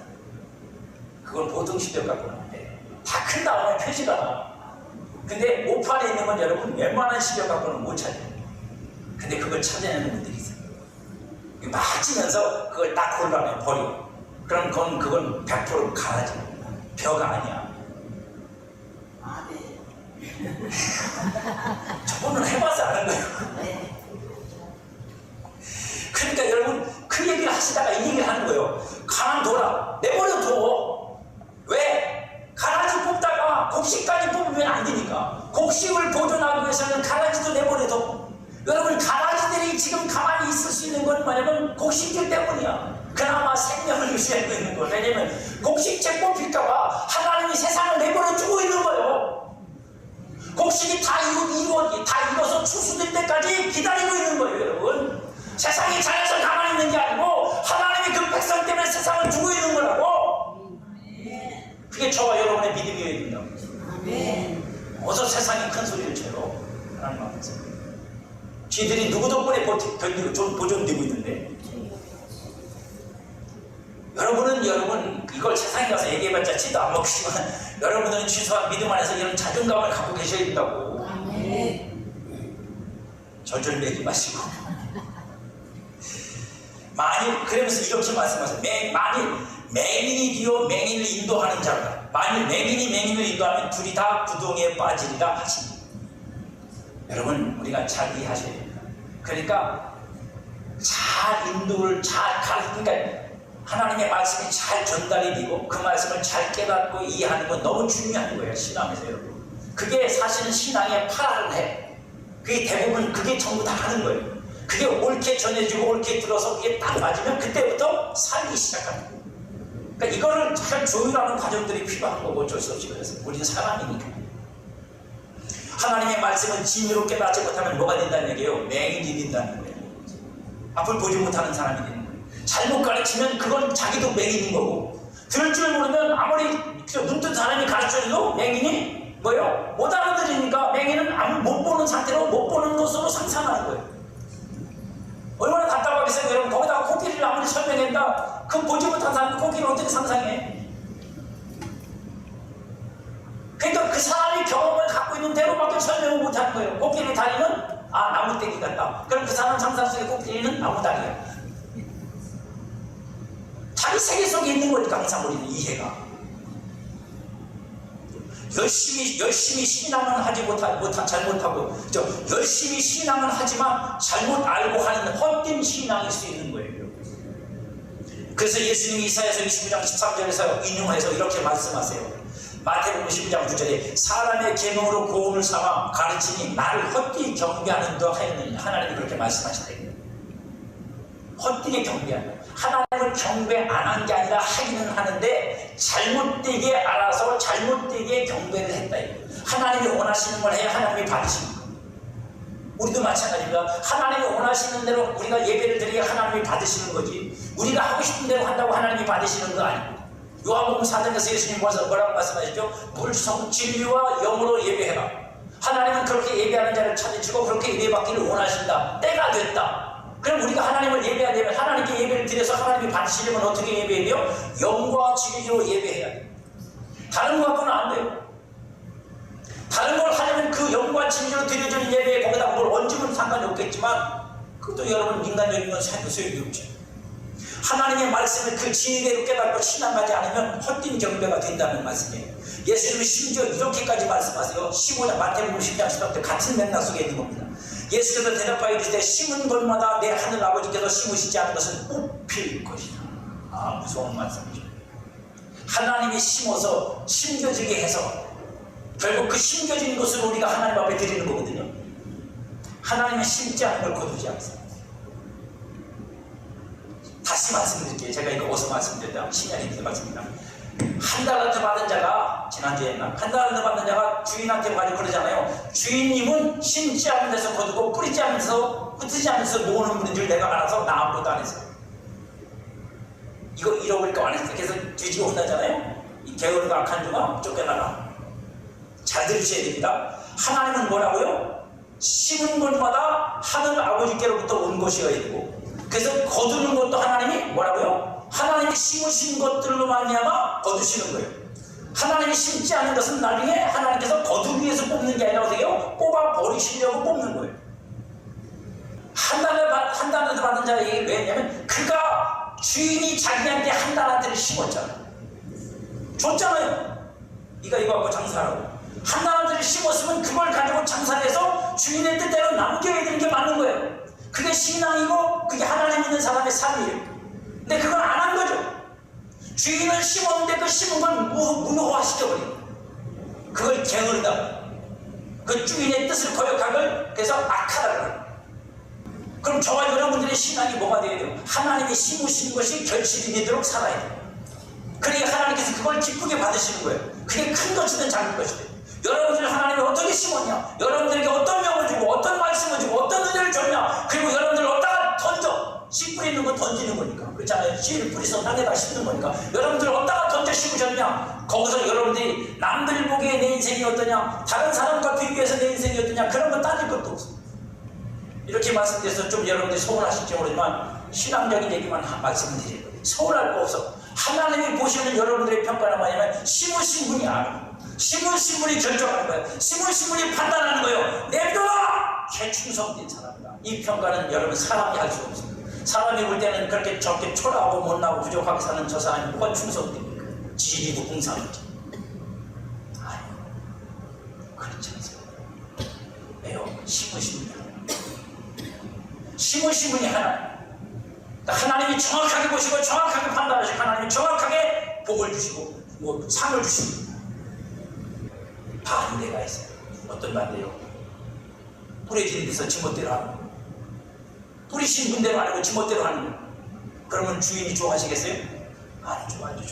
그걸 보통 시대 갖고 나는데 다 큰 다음에 표시가 나. 근데 모판에 있는 건 여러분 웬만한 시력 갖고는 못 찾아요. 근데 그걸 찾아내는 분들이 있어요. 맞으면서 그걸 딱 골라내 버려. 그럼 그건 100% 가라지. 벼가 아니야. 아, 네. 저분은 해봐서 아는 거예요. 네. 그러니까 여러분 그 얘기를 하시다가 이 얘기를 하는 거예요. 가만둬라. 내버려 둬. 왜? 가라지 뽑다가 곡식까지 뽑으면 안 되니까. 곡식을 보존하기 위해서는 가라지도 내버려 둬. 여러분 가라지들이 지금 가만히 있을 수 있는 건 뭐냐면 곡식들 때문이야. 그나마 생명을 유지하고 있는 거. 왜냐면 곡식째 뽑힐까봐 하나님이 세상을 내버려 두고 있는 거예요. 곡식이 다 익어서 추수될 때까지 기다리고 있는 거예요, 여러분. 세상이 자연스레 가만히 있는 게 아니고 하나님이 그 백성 때문에 세상을 두고 있는 거라고. 그게 저와 여러분의 믿음이어야 된다고. 어서 세상이 큰 소리를 쳐요. 하나님 앞에서. 쥐들이 누구 덕분에 보존되고 있는데, 여러분 이걸 세상에 가서 얘기해봤자 치도 안 먹지만 여러분들은 취소한 믿음 안에서 이런 자존감을 갖고 계셔야 된다고. 절절 매지 마시고. 만일 그러면서 이렇게 말씀하세요. 만일 맹인이 되어 맹인을 인도하는 자가, 만일 맹인이 맹인을 인도하면 둘이 다 구덩이에 빠지리라 하십니다. 여러분 우리가 잘 이해하셔야 됩니다. 그러니까 잘 인도를 그러니까 하나님의 말씀이 잘 전달이 되고 그 말씀을 잘 깨닫고 이해하는 건 너무 중요한 거예요. 신앙에서 여러분. 그게 사실은 신앙의 파란을 해. 그게 대부분 그게 전부 다 하는 거예요. 그게 옳게 전해지고 옳게 들어서 그게 딱 맞으면 그때부터 살기 시작하는 거예요. 그러니까 이거를 잘 조율하는 과정들이 필요한 거고 어쩔 수 없이. 그래서 우리는 사람이니까. 하나님의 말씀은 진리로 깨닫지 못하면 뭐가 된다는 얘기예요? 맹인이 된다는 거예요. 앞을 보지 못하는 사람이 되는 거예요. 잘못 가르치면 그건 자기도 맹인인 거고, 들을 줄 모르면 아무리 눈 뜬 사람이 가르쳐줘도 맹인이 뭐예요? 못 알아들으니까 맹인은 못 보는 상태로 못 보는 것으로 상상하는 거예요. 얼마나 답답하겠어요, 여러분. 거기다가 코끼리를 아무리 설명한다, 그 보지 못한 사람이 코끼리를 어떻게 상상해? 그러니까 그 사람이 경험을 갖고 있는 대로밖에 설명을 못하는 거예요. 코끼리 다리는 나무떼기 같다. 그럼 그 사람 상상 속에 코끼리는 나무다리야. 자기 세계 속에 있는 거니까 항상 우리는 이해가. 열심히 신앙은 하지 잘못하고, 열심히 신앙은 하지만 잘못 알고 하는 헛된 신앙일 수 있는 거예요. 그래서 예수님이 이사야서 29장 13절에서 인용해서 이렇게 말씀하세요. 마태복음 12장 9절에 사람의 계명으로 고음을 삼아 가르치니 나를 헛되이 경배하는도다 하였느니, 하나님이 그렇게 말씀하시다. 헛되게 경배한다. 하나님을 경배 안 한 게 아니라 하기는 하는데 잘못되게 알아서 잘못되게 경배를 했다. 하나님이 원하시는 걸 해야 하나님이 받으시는 거예요. 우리도 마찬가지입니다. 하나님이 원하시는 대로 우리가 예배를 드리게 하나님이 받으시는 거지, 우리가 하고 싶은 대로 한다고 하나님이 받으시는 거 아닙니다. 요한복음 4장에서 예수님이 뭐라고 말씀하셨죠? 물성 진리와 영으로 예배해라. 하나님은 그렇게 예배하는 자를 찾으시고 그렇게 예배받기를 원하신다. 때가 됐다. 그럼 우리가 하나님을 예배하려면, 하나님께 예배를 드려서 하나님이 받으시려면 어떻게 예배해야 돼요? 영과 진리로 예배해야 돼요. 다른 거 갖고는 안 돼요. 다른 걸 하려면 그 영과 진리로 드려지는 예배에 거기다 뭘 얹으면 상관이 없겠지만, 그것도 여러분 인간적인 건 소용이 없죠. 하나님의 말씀을 그 진리대로 깨닫고 신앙하지 않으면 헛된 경배가 된다는 말씀이에요. 예수님이 심지어 이렇게까지 말씀하세요. 15장 마태복음 10장 10절 같은 맥락 속에 있는 겁니다. 예수께서 대답하여 이르시되 심은 곳마다 내 하늘 아버지께서 심으시지 않은 것은 뽑힐 것이다. 아, 무서운 말씀이죠. 하나님이 심어서 심겨지게 해서 결국 그 심겨진 것을 우리가 하나님 앞에 드리는 거거든요. 하나님은 심지 않은 걸 거두지 않습니다. 다시 말씀드릴게요. 제가 이거 어디서 말씀드렸다? 신약에 들어갔습니다. 한 달란트 받은 자가, 지난주에 했나? 한 달란트 받은 자가 주인한테 가지고 그러잖아요. 주인님은 심지 않은 데서 거두고 뿌리지 않은 데서 흩지 않은 데서 모으는 분인 줄 내가 알아서 나 아무것도 안 했어요. 이거 잃어버릴까 안 했어요. 그래서 뒤지고 혼나잖아요. 이 게으르고 악한 자가 쫓겨나라. 잘 들으셔야 됩니다. 하나님은 뭐라고요? 심은 곳마다 하늘 아버지께로부터 온 것이어야 되고, 그래서 거두는 것도 하나님이 뭐라고요? 하나님이 심으신 것들로 말미암아 거두시는 거예요. 하나님이 심지 않은 것은 나중에 하나님께서 거두기 위해서 뽑는 게 아니라 어떻게요? 뽑아 버리시려고 뽑는 거예요. 한 달란트 받은 자가 얘기 왜 했냐면, 그가 주인이 자기한테 한 달란트를 심었잖아요. 줬잖아요. 네가 이거 갖고 장사하라고. 한 달란트를 심었으면 그걸 가지고 장사를 해서 주인의 뜻대로 남겨야 되는 게 맞는 거예요. 그게 신앙이고 그게 하나님 있는 사람의 삶이에요. 근데 그건 안 한 거죠. 주인은 심었는데 그 심은 걸 무효화시켜버린, 그걸 게으르다, 그 주인의 뜻을 거역한 걸 그래서 악하다고 해요. 그럼 저와 여러분들의 신앙이 뭐가 되어야 돼요? 하나님이 심으신 것이 결실이 되도록 살아야 돼요. 그러니까 하나님께서 그걸 기쁘게 받으시는 거예요. 그게 큰 것이든 작은 것이든. 여러분들 하나님이 어떻게 심었냐, 여러분들에게 어떤 명을 주고 어떤 말씀을 주고 어떤 은혜를 줬냐, 그리고 여러분들 어디다가 던져, 씨 뿌리는 건 던지는 거니까, 그렇잖아요. 씨를 뿌리서 땅에다 심는 거니까 여러분들 어디다가 던져 심으셨냐, 거기서 여러분들이 남들 보기에 내 인생이 어떠냐, 다른 사람과 비교해서 내 인생이 어떠냐, 그런 건 따질 것도 없어. 이렇게 말씀드려서 좀 여러분들이 서운하실지 모르지만 신앙적인 얘기만 말씀을 드릴 거예요. 서운할 거 없어. 하나님이 보시는 여러분들의 평가는 뭐냐면, 심으신 분이 알아. 심으신 분이 결정하는 거예요. 심으신 분이 판단하는 거예요. 내려라! 개충성된 사람이다. 이 평가는 여러분 사람이 할 수 없습니다. 사람이 볼 때는 그렇게 저렇게 초라하고 못나고 부족하게 사는 저 사람이 뭐가 충성됩니까? 지리고 공상이지. 아유, 그렇지 않습니다. 왜요? 심으신 분이, 심으신 분이 하나님. 하나님이 정확하게 보시고 정확하게 판단하시고 하나님이 정확하게 복을 주시고 뭐 상을 주십니다. 반대가 있어요. 어떤 반대요? 뿌려지는 데서 지멋대로 하는 거예요. 뿌리신 분대로 아니고 지멋대로 하는 거예요. 그러면 주인이 좋아하시겠어요? 아니, 좋아하죠.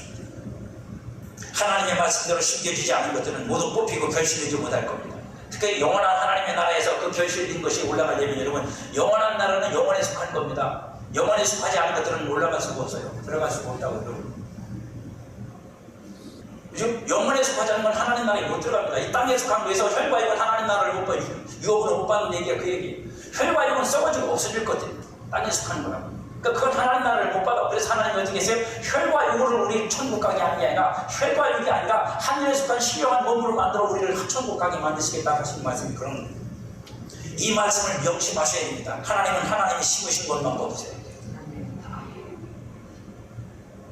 하나님의 말씀대로 심겨지지 않은 것들은 모두 뽑히고 결실되지 못할 겁니다. 특히 영원한 하나님의 나라에서 그 결실된 것이 올라가려면 여러분, 영원한 나라는 영원에 속한 겁니다. 영원에 속하지 않은 것들은 올라갈 수가 없어요. 들어갈 수가 없다고 여러분. 그죠? 영원에 속하지 않은 건 하나님 나라에 못 들어갑니다. 이 땅에 속한 거에서 혈과 육은 하나님 나라를 못 봐요. 유업으로 못 받는 얘기가 그 얘기예요. 혈과 육은 썩어지고 없어질 것들, 땅에 속한 거라고. 그러니까 그건 하나님 나라를 못 받아. 그래서 하나님이 어떻게 했어요? 혈과 육으로 우리 천국 가게 하는 게 아니라, 혈과 육이 아니라 하늘에 속한 신령한 몸으로 만들어 우리를 천국 가게 만드시겠다 하시는 말씀이 그런 거예요. 이 말씀을 명심하셔야 됩니다. 하나님은 하나님이 심으신 것만 거두세요.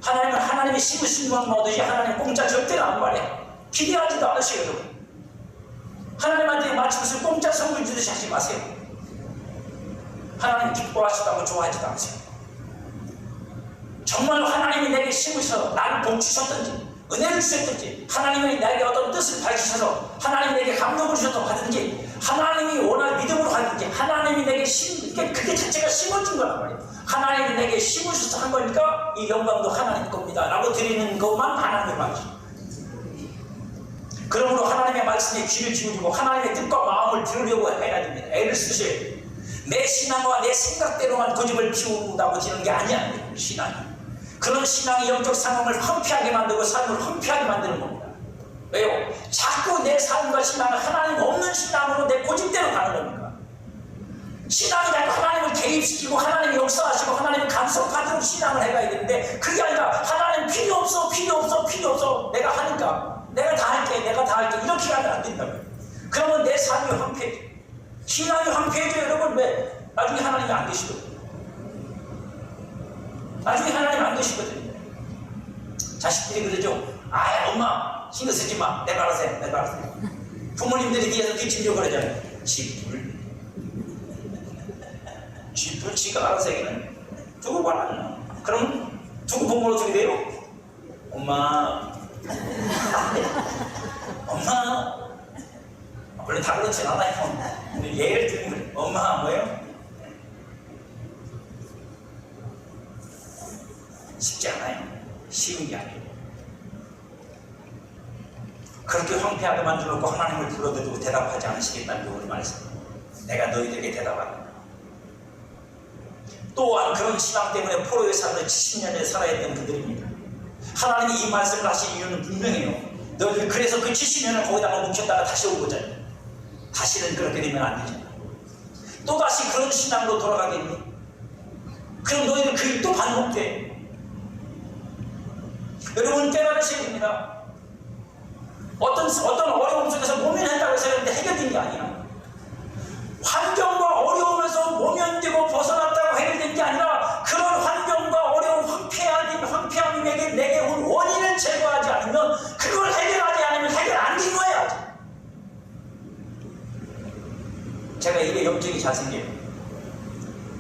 하나님은 하나님이 심으신 것만 거두지 하나님 공짜 절대로 안 말해. 기대하지도 않으세요, 여러분. 하나님한테 마치 무슨 공짜 선물 주듯이 하지 마세요. 하나님 기뻐하시다고 좋아하지도 않으세요. 정말 하나님이 내게 심으셔서 나를 복 주셨든지 은혜를 주셨든지 하나님이 나에게 어떤 뜻을 밝히셔서 하나님이 내게 감동을 주셔서 하든지 하나님이 원할 믿음으로 하든지 하나님이 내게 그게 자체가 심어준 거란 말이에요. 하나님이 내게 심으셔서 한 거니까 이 영광도 하나님 겁니다 라고 드리는 것만 하나님의 말이죠. 그러므로 하나님의 말씀에 귀를 기울이고 하나님의 뜻과 마음을 들으려고 해야 됩니다. 애를 쓰셔야 돼요. 내 신앙과 내 생각대로만 고집을 피운다고 지는 게 아니야. 신앙이. 그런 신앙이 영적 상황을 황폐하게 만들고 삶을 황폐하게 만드는 겁니다. 왜요? 자꾸 내 삶과 신앙을 하나님 없는 신앙으로 내 고집대로 가는 겁니까? 신앙이 자꾸 하나님을 개입시키고 하나님이 역사하시고 하나님을 간섭하도록 신앙을 해가야 되는데 그게 아니라 하나님 필요 없어 내가 하니까 내가 다 할게 이렇게 하면 안 된다고요. 그러면 내 삶이 황폐해져. 신앙이 황폐해져. 여러분 왜? 나중에 하나님이 안 계시거든요. 나중에 하나님 안 계시거든요. 자식들이 그러죠. 아 엄마 신경 쓰지 마. 내가 알아서 해. 부모님들이 뒤에서 뒷짐지고 그러잖아요. 집을 지가 알아서 해기는 두고 봐라. 그럼 두고 본 걸로 어떻게 돼요? 엄마 원래 다 그렇진 않아요. 근데 예를 들면 엄마 뭐예요? 쉽지 않아요. 쉬운 게 아니에요. 그렇게 황폐하게 만들어놓고 하나님을 불러도 대답하지 않으시겠다는 게 오늘 말씀. 내가 너희들에게 대답한다. 또한 그런 신앙 때문에 포로의 삶을 70년에 살아야 했던 그들입니다. 하나님이 이 말씀을 하신 이유는 분명해요. 너희들 그래서 그 70년을 거기다가 묵혔다가 다시 온 거잖아요. 다시는 그렇게 되면 안 되잖아. 또다시 그런 신앙으로 돌아가겠니? 그럼 너희들 그 일 또 반복돼. 여러분 깨달으셔야 됩니다. 어떤 어려움 속에서 모면했다고 해서 해결된 게 아니야. 환경과 어려움에서 모면되고 벗어났다고 해결된 게 아니라 그런 환경과 어려움, 황폐함이 내게 온 원인을 제거하지 않으면 그걸 해결하지 않으면 해결 안 된 거야. 제가 입에 염증이 잘 생겨요.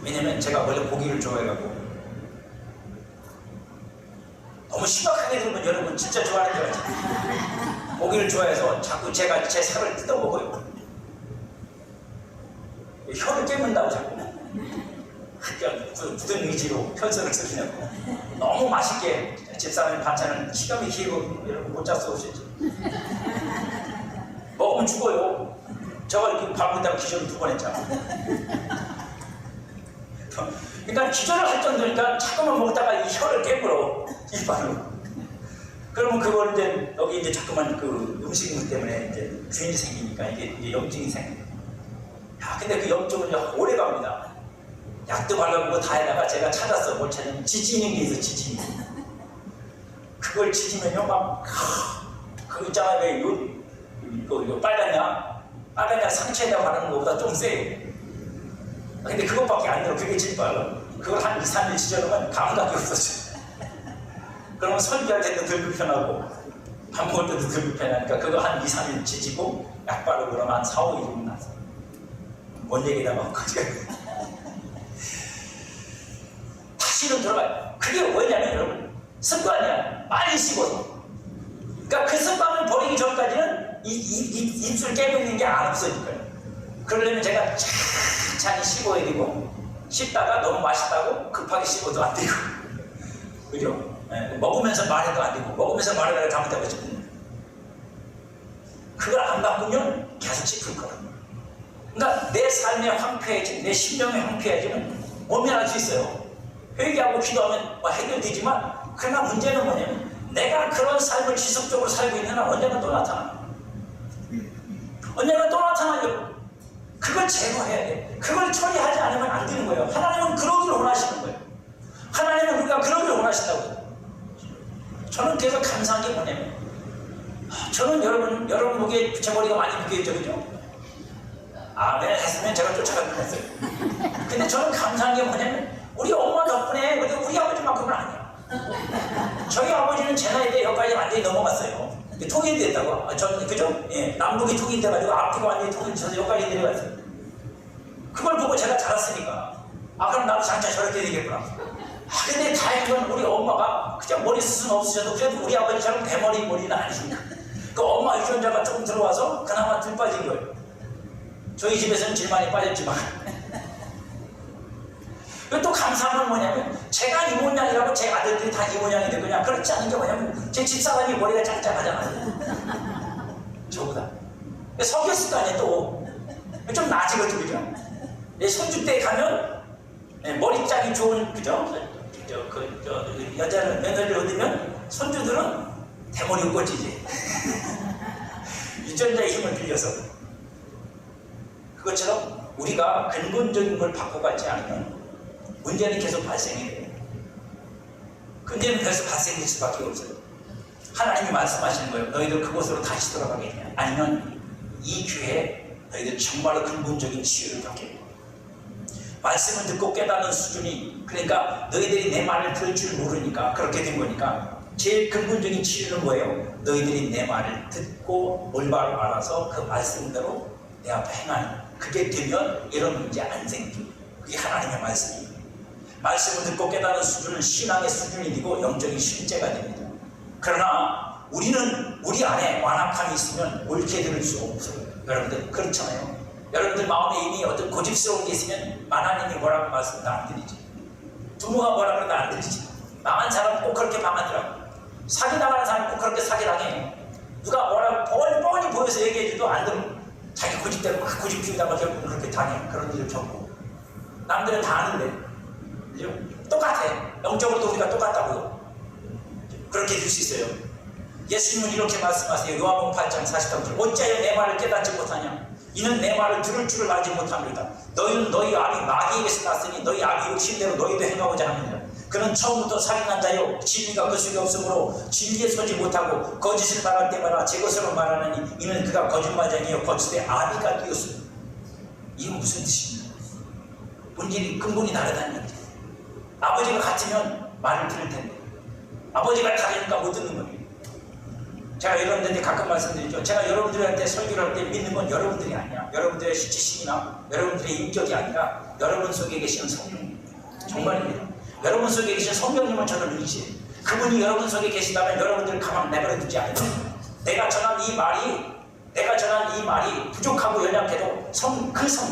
왜냐면 제가 원래 고기를 좋아해가지고 너무 심각하게 들으면 여러분 진짜 좋아하는 줄 알죠. 고기를 좋아해서 자꾸 제가 제 살을 뜯어먹어요. 혀를 깨문다고 자꾸 그냥 굳은 의지로 편성을 쓰시냐고. 너무 맛있게 집사람의 반찬은 기가 막히고 여러분 못 잡숴 오시죠. 먹으면 죽어요. 저가 이렇게 밥 먹다가 기절을 2번 했잖아. 그러니까 기절을 할 정도니까 자꾸만 먹다가 이 혀를 깨물어 이빨로. 그러면 그걸 이제 여기 이제 자꾸만 그 음식 때문에 이제 균이 생기니까 이게 염증이 생겨. 야, 근데 그 염증은 오래 갑니다. 약도 발라보고 다 해다가 제가 찾았어. 뭘 찾으면 지지는 게 있어. 지지는. 그걸 지지면요 막 그 있잖아요. 왜 요 빨간 약 상처에다 바르는 것보다 좀 세. 근데 그것밖에 안 들어. 그게 제일 빨라. 그걸 한 2, 3일 지져놓으면 감각이 없어져. 그러면 설교할 때도 덜 불편하고 밥 먹을 때도 덜 불편하니까 그거 한 2, 3일 지지고 약 바르고 그러면 한 4, 5일이면 나서 뭔 얘기다 막 다시는 들어가요. 그게 뭐냐면 여러분 습관이야. 많이 씹어서. 그러니까 그 습관을 버리기 전까지는 입술 깨물는 게 안 없어질까요. 그러려면 제가 찬찬히 씹어야 되고 씹다가 너무 맛있다고 급하게 씹어도 안 되고 그죠? 네, 먹으면서 말해도 안 되고 먹으면서 말하다가 잘못하고 씹는 그걸 안 바꾸면 계속 씹을 거라. 그러니까 내 삶의 황폐해짐, 내 심령의 황폐해짐은 모면할 수 있어요. 회개하고 기도하면 해결되지만 그러나 문제는 뭐냐면 내가 그런 삶을 지속적으로 살고 있는 한 언젠가 또 나타나. 언젠가 또 나타나려고. 그걸 제거해야 돼. 그걸 처리하지 않으면 안 되는 거예요. 하나님은 그러기를 원하시는 거예요. 하나님은 우리가 그러기를 원하신다고요. 저는 계속 감사한 게 뭐냐면 저는 여러분 보기에 제 머리가 많이 묶여있죠. 그죠? 아멘을 했으면 제가 쫓아갈 뻔했어요. 근데 저는 감사한 게 뭐냐면 우리 엄마 덕분에 우리 아버지만큼은 아니야. 저희 아버지는 제 나이 때 여기까지 완전히 넘어갔어요. 통일됐다고. 그죠? 예, 남북이 통일돼가지고 앞뒤가 완전히 통일돼서 여기까지 내려갔어요. 그걸 보고 제가 자랐으니까 그럼 나도 장차 저렇게 되겠구나. 근데 다행인 건 우리 엄마가 그냥 머리 숱은 없으셔도 그래도 우리 아버지처럼 대머리 머리는 아니시니까 그 엄마 유전자가 조금 들어와서 그나마 덜 빠진 거예요. 저희 집에서는 제일 많이 빠졌지만 또 감사한 건 뭐냐면 제가 이 모양이라고 제 아들들이 다 이 모양이 되거냐 그렇지 않은 게 뭐냐면 제 집사람이 머리가 짱짱하잖아요. 저보다 속였을 거 아니에요. 또 좀 나지거든. 그죠? 손주 때 가면 머리짱이 좋은 그죠? 여자는 며느리를 얻으면 손주들은 대머리 꼴찌지. 유전자의 힘을 빌려서 그것처럼 우리가 근본적인 걸 바꿔가지 않으면 문제는 계속 발생이 돼요. 문제는 계속 발생될 수밖에 없어요. 하나님이 말씀하시는 거예요. 너희들 그곳으로 다시 돌아가겠냐? 아니면 이 교회에 너희들 정말로 근본적인 치유를 받겠냐? 말씀을 듣고 깨닫는 수준이 그러니까 너희들이 내 말을 들을 줄 모르니까 그렇게 된 거니까 제일 근본적인 치유는 뭐예요? 너희들이 내 말을 듣고 올바로 알아서 그 말씀대로 내 앞에 행하는 그게 되면 이런 문제 안 생깁니다. 그게 하나님의 말씀이에요. 말씀을 듣고 깨닫는 수준은 신앙의 수준이 되고 영적인 실제가 됩니다. 그러나 우리는 우리 안에 완악함이 있으면 옳게 들을 수 없어요. 여러분들 그렇잖아요. 여러분들 마음에 이미 어떤 고집스러운 게 있으면 하나님이 뭐라고 말씀도 안 드리지. 부모가 뭐라 그래도 안 드리지. 망한 사람은 꼭 그렇게 망하더라고. 사기당하는 사람은 꼭 그렇게 사기당해. 누가 뭐라고 뻔히 보여서 얘기해줘도 안 들으면 자기 고집대로 막 고집 피우다가 결국은 그렇게 당해. 그런 일을 겪고 남들은 다 아는데 그죠? 똑같아. 영적으로도 우리가 똑같다고요. 그렇게 될 수 있어요. 예수님은 이렇게 말씀하세요. 요한복음 8장 43절 어찌하여 내 말을 깨닫지 못하냐? 이는 내 말을 들을 줄을 알지 못합니다. 너희는 너희 아비 마귀에게서 났으니 너희 아비 욕심대로 너희도 행하고자 합니다. 그는 처음부터 살인한 자요 진리가 그 속에 없으므로 진리에 서지 못하고 거짓을 말할 때마다 제 것으로 말하느니 이는 그가 거짓말쟁이요 거짓의 아비가 되었습니다. 이건 무슨 뜻입니까? 본질이 근본이 다르다는 얘기죠. 아버지가 같으면 말을 들을 텐데 아버지가 다르니까 못 듣는 거예요. 제가 여러분들한테 가끔 말씀드리죠. 제가 여러분들한테 설교를 할 때 믿는 건 여러분들이 아니야. 여러분들의 지식이나 여러분들의 인격이 아니라 여러분 속에 계시는 성령입니다. 정말입니다. 여러분 속에 계신 성령님을 저는 의지해요. 그분이 여러분 속에 계시다면 여러분들을 가만 내버려 두지 않아요. 내가 전한 이 말이 부족하고 연약해도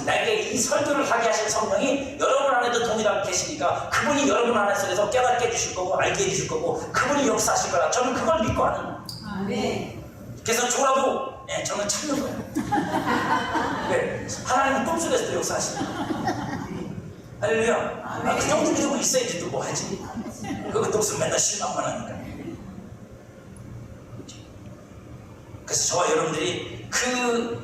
내게 이 설교를 하게 하신 성령이 여러분 안에도 동일하게 계시니까 그분이 여러분 안에서 깨닫게 해주실 거고 알게 해주실 거고 그분이 역사하실 거라 저는 그걸 믿고 하는 거예요. 네. 그래서 저라고 저는 찾는 거예요. 네. 하나님은 꿈속에서도 역사하시는 거예요. 할렐루야. 그 정도 믿음은 있어야지 또 뭐 하지. 그것도 없으면 맨날 실망만 하니까. 그래서 저와 여러분들이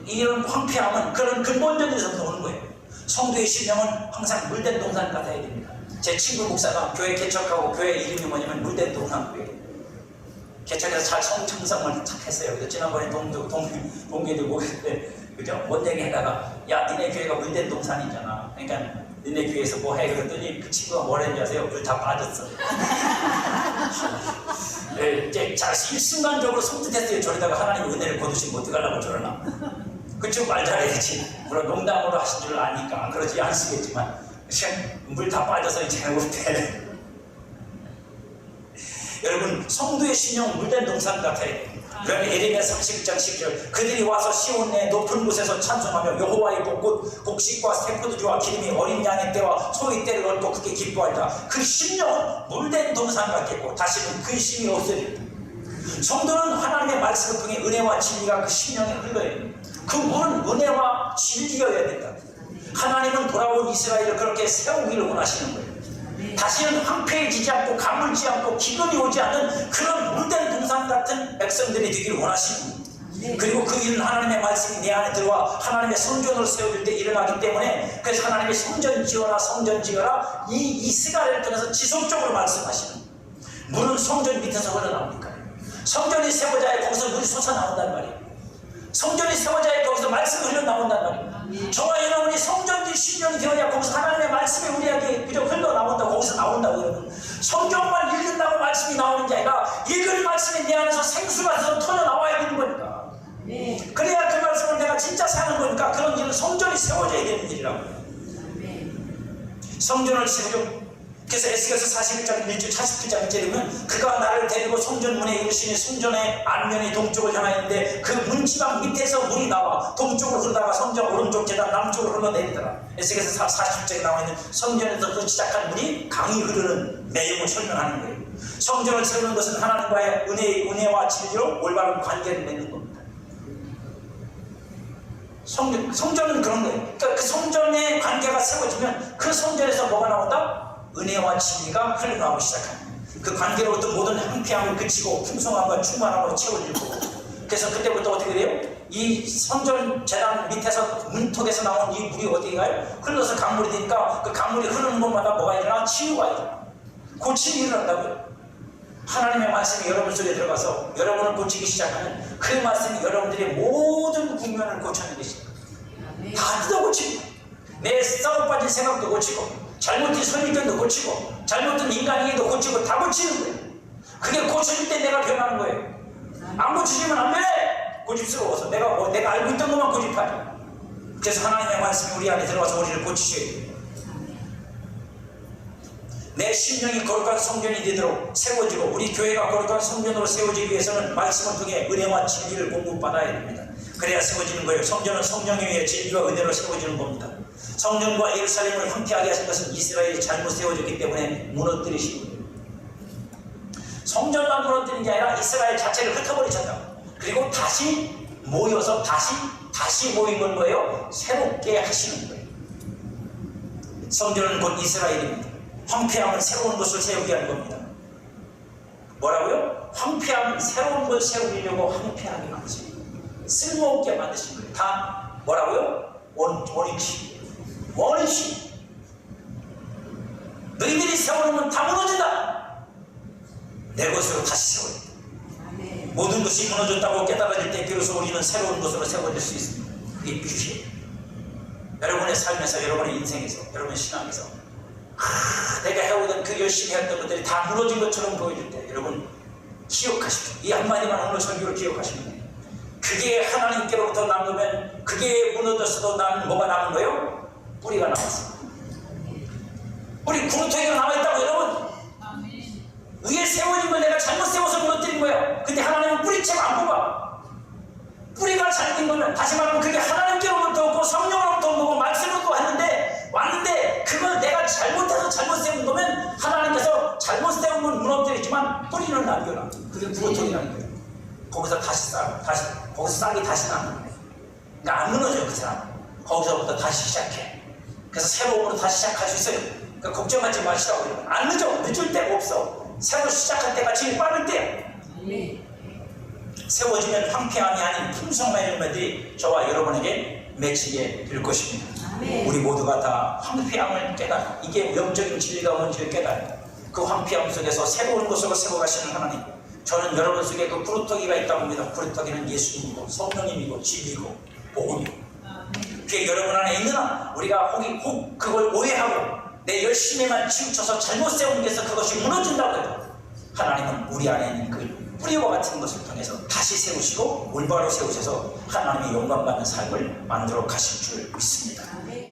이런 황폐함은 그런 근본적인 데서부터 오는 거예요. 성도의 신령은 항상 물된 동산 같아야 됩니다. 제 친구 목사가 교회 개척하고 교회 이름이 뭐냐면 물된 동산교회. 개척해서 잘 성청성을 착했어요. 그래서 지난번에 동기들 모일 때 그죠? 뭔 얘기 하다가 야 니네 교회가 물된 동산이잖아. 그러니까 니네 교회에서 뭐 해? 그랬더니 그 친구가 뭘 했는지 아세요? 물 다 빠졌어. 네, 이제 잘 일순간적으로 섬뜩했어요. 저러다가 하나님 은혜를 거두시면 어떡하려고 저러나. 그쪽 말 잘해야지. 물론 농담으로 하신 줄 아니까 그러지 않으시겠지만 물 다 빠져서 이제 못해. 여러분 성도의 신령 물된 동산 같아요. 그러면 예레미야 31장 10절 그들이 와서 시온의 높은 곳에서 찬송하며 여호와의 벚꽃 곡식과 새포도주와 기름이 어린 양의 때와 소의 때를 얻고 크게 기뻐한다. 그 심령은 물된 동산 같겠고 다시는 근심이 없어진다. 성도는 하나님의 말씀을 통해 은혜와 진리가 그 심령에 흘러야 됩니다. 그 물은 은혜와 진리여야 된다. 하나님은 돌아온 이스라엘을 그렇게 세우기를 원하시는 거예요. 다시는 황폐해지지 않고 가물지 않고 기근이 오지 않는 그런 물된 동산 같은 백성들이 되기를 원하시는 거예요. 그리고 그 일은 하나님의 말씀이 내 안에 들어와 하나님의 성전으로 세워질 때 일어나기 때문에 그래서 하나님의 성전 지어라 이 이스라엘을 통해서 지속적으로 말씀하시는 거예요. 물은 성전 밑에서 흘러나오니까 성전이 세워져야 거기서 물이 솟아나온단 말이에요. 성전이 세워져야 거기서 말씀이 흘러나온단 말이에요. 저와 여러분이 성전이 심령이 되어야 거기서 하나님의 말씀이 우리에게 그저 흘러나온다. 거기서 나온다고 여러분. 성경만 읽는다고 말씀이 나오는 게 아니라 읽은 말씀이 내 안에서 생수가 돼서 터져나와야 되는 거니까. 그래야 그 말씀을 내가 진짜 사는 거니까. 그런 일은 성전이 세워져야 되는 일이라고. 성전을 세우려. 그래서 에스겔서 41장 1절 47장 1절이면 그가 나를 데리고 성전 문에 이르시니 성전의 안면이 동쪽을 향하였는데 그 문지방 밑에서 물이 나와 동쪽으로 흐르다가 성전 오른쪽 계단 남쪽으로 흘러내리더라. 에스겔서 40장에 나와있는 성전에서 그 시작한 물이 강이 흐르는 내용을 설명하는 거예요. 성전을 세우는 것은 하나님과의 은혜와 진리로 올바른 관계를 맺는 겁니다. 성전은 그런 거예요. 그러니까 그 성전의 관계가 세워지면 그 성전에서 뭐가 나온다? 은혜와 진리가 흘러나오기 시작합니다. 그 관계로부터 모든 황폐함을 그치고 풍성함과 충만함으로 채워질 거고. 그래서 그때부터 어떻게 돼요? 이 성전 재단 밑에서 문턱에서 나온 이 물이 어디에 가요? 흘러서 강물이 되니까 그 강물이 흐르는 곳마다 뭐가 일어나? 치유가 일어나. 고침이 일어난다고요. 하나님의 말씀이 여러분 속에 들어가서 여러분을 고치기 시작하면 그 말씀이 여러분들의 모든 국면을 고쳐내는 것입니다. 다 뜯어 고칩니다. 내 썩어 빠진 생각도 고치고 잘못된 선입견도 고치고 잘못된 인간이기도 고치고 다 고치는 거예요. 그게 고쳐질 때 내가 변하는 거예요. 안 고치시면 안 돼! 고집스러워서 내가 알고 있던 것만 고집하죠. 그래서 하나님의 말씀이 우리 안에 들어와서 우리를 고치셔야 돼요. 내 심령이 거룩한 성전이 되도록 세워지고 우리 교회가 거룩한 성전으로 세워지기 위해서는 말씀을 통해 은혜와 진리를 공급받아야 됩니다. 그래야 세워지는 거예요. 성전은 성령에 의해 진리와 은혜로 세워지는 겁니다. 성전과 예루살렘을 황폐하게 하신 것은 이스라엘이 잘못 세워졌기 때문에 무너뜨리신 거예요. 성전만 무너뜨린 게 아니라 이스라엘 자체를 흩어버리셨다. 그리고 다시 모여서 다시 모인 건 뭐예요? 새롭게 하시는 거예요. 성전은 곧 이스라엘입니다. 황폐함은 새로운 것을 세우게 하는 겁니다. 뭐라고요? 황폐함은 새로운 걸 세우려고 황폐하게 만드신 거예요. 쓸모없게 만드신 거예요. 다 뭐라고요? 원인치. 너희들이 세워놓으면 다 무너진다. 내 것으로 다시 세워야 돼. 모든 것이 무너졌다고 깨달아질 때 비로소 우리는 새로운 것으로 세워질 수 있습니다. 그게 필요해요. 여러분의 삶에서, 여러분의 인생에서, 여러분의 신앙에서 내가 해오던 그 열심히 했던 것들이 다 무너진 것처럼 보여질 때 여러분 기억하십시오. 이 한마디만 오늘 설교를 기억하시면 돼요. 그게 하나님께로부터 남으면 그게 무너졌어도 나는 뭐가 남은 거예요? 뿌리가 남았어요. 뿌리 구루터기가 남아있다고 여러분. 위에 세워진 걸 내가 잘못 세워서 무너뜨린 거예요. 근데 하나님은 뿌리채가 안 뽑아. 뿌리가 잘된 거면 다시 말하면 그게 하나님께로부터 오고 성령으로부터 온 거고 말씀으로부터 왔는데 그걸 내가 잘못해서 잘못 세운 거면 하나님께서 잘못 세운 건 무너뜨리지만 뿌리는 남겨놔. 그게 구루터기라는 거예요. 거기서 다시 거기서 싹이 다시 나는 거예요. 그러니까 안 무너져요, 그 사람. 거기서부터 다시 시작해. 그래서 새로움으로 다시 시작할 수 있어요. 그러니까 걱정하지 마시라고. 안 늦을 데가 없어. 새로 시작할 때가 제일 빠를 때야. 세워지면 황폐함이 아닌 풍성한 열매들이 저와 여러분에게 맺히게 될 것입니다. 우리 모두가 다 황폐함을 깨달아. 이게 영적인 진리가 뭔지를 깨달아. 그 황폐함 속에서 새로운 것으로 세워가시는 하나님. 저는 여러분 속에 그 구루터기가 있다고 봅니다. 구루터기는 예수님이고 성령님이고 진리고 복음이고. 그게 여러분 안에 있는 한 우리가 혹 그걸 오해하고 내 열심에만 치우쳐서 잘못 세운 게서 그것이 무너진다고 해도 하나님은 우리 안에 있는 그 뿌리와 같은 것을 통해서 다시 세우시고 올바로 세우셔서 하나님의 영광받는 삶을 만들어 가실 줄 믿습니다.